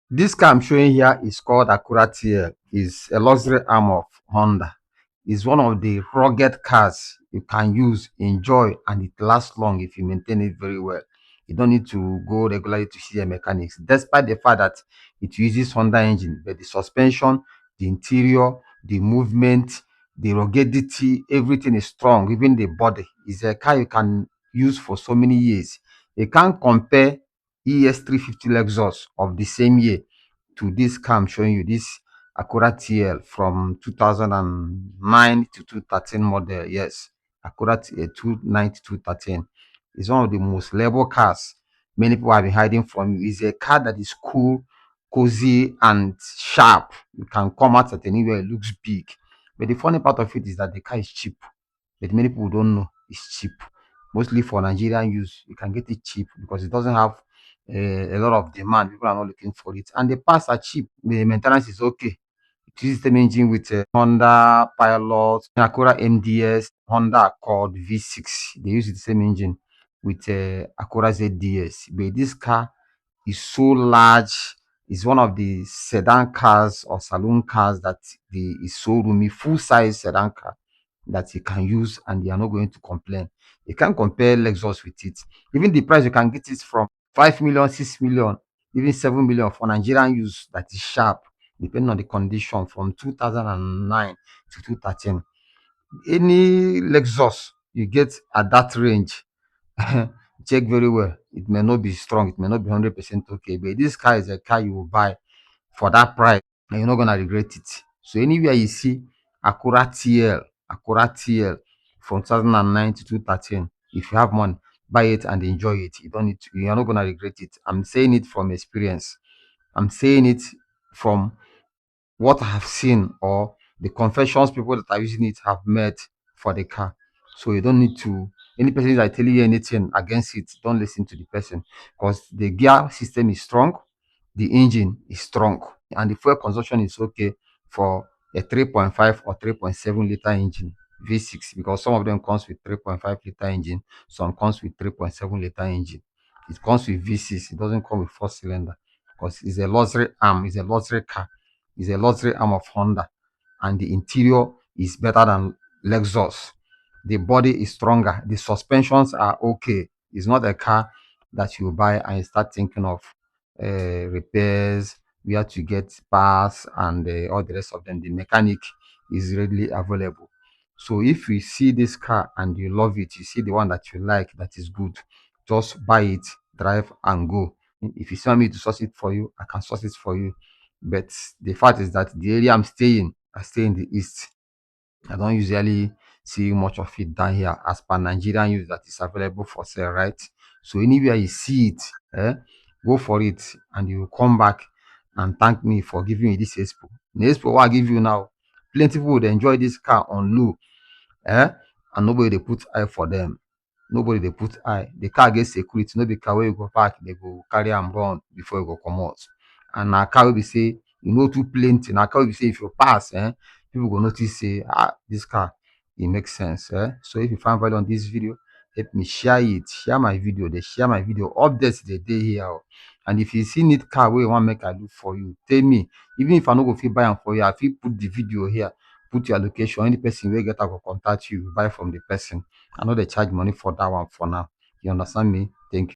This car I'm showing here is called Acura TL. It's a luxury arm of Honda. It's one of the rugged cars you can use, enjoy, and it lasts long if you maintain it very well. You don't need to go regularly to see a mechanics, despite the fact that it uses Honda engine, but the suspension, the interior, the movement, the ruggedity, everything is strong. Even the body is a car you can use for so many years. You can't compare ES350 Lexus of the same year to this car I'm showing you, this Acura TL from 2009 to 2013 model. Yes, Acura 29 to 2013 is one of the most reliable cars many people have been hiding from you. It's a car that is cool, cozy, and sharp. You can come out at anywhere, it looks big. But the funny part of it is that the car is cheap, but many people don't know it's cheap. Mostly for Nigerian use, you can get it cheap because it doesn't have a lot of demand. People are not looking for it, and the parts are cheap. The maintenance is okay. It uses the same engine with Honda Pilot, Acura MDS, Honda Accord V6. They use the same engine with Acura ZDS. But this car is so large. It's one of the sedan cars or saloon cars that is so roomy, full size sedan car that you can use and you are not going to complain. You can't compare Lexus with it. Even the price you can get it from 5 million, 6 million, even 7 million for Nigerian use that is sharp, depending on the condition from 2009 to 2013. Any Lexus you get at that range, check very well. It may not be strong, it may not be 100% okay, but this car is a car you will buy for that price and you're not gonna regret it. So anywhere you see Acura TL from 2009 to 2013, if you have money, buy it and enjoy it. You don't need to, you're not gonna regret it. I'm saying it from experience. I'm saying it from what I have seen or the confessions people that are using it have made for the car. So you don't need to, any person that tell you anything against it, don't listen to the person because the gear system is strong, the engine is strong, and the fuel consumption is okay for a 3.5 or 3.7 liter engine V6 because some of them comes with 3.5 liter engine, some comes with 3.7 liter engine. It comes with V6, it doesn't come with four cylinder because it's a luxury arm, it's a luxury car, it's a luxury arm of Honda, and the interior is better than Lexus. The body is stronger, the suspensions are okay. It's not a car that you buy and you start thinking of repairs, where to get parts, and all the rest of them. The mechanic is readily available. So if you see this car and you love it, you see the one that you like that is good, just buy it, drive, and go. If you want me to source it for you, I can source it for you. But the fact is that the area I'm staying, I stay in the east. I don't usually see much of it down here as per Nigerian use that is available for sale, right? So anywhere you see it, go for it and you come back and thank me for giving you this expo. The expo what I give you now, plenty people would enjoy this car on low, eh? And nobody they put eye for them. Nobody they put eye. The car gets security, no be car where you go park, they go carry and run before you go come out. And na car will be say, you know too plenty. Na car will be say if you pass, people go notice say, this car, it makes sense. So if you find value on this video, help me share it, share my video, they share my video, updates the day here. And if you see need car where you want make I do for you, tell me. Even if I no go fit buy am for you, I fit put the video here, put your location, any person wey get am go contact you, buy from the person. I know they charge money for that one for now. You understand me? Thank you.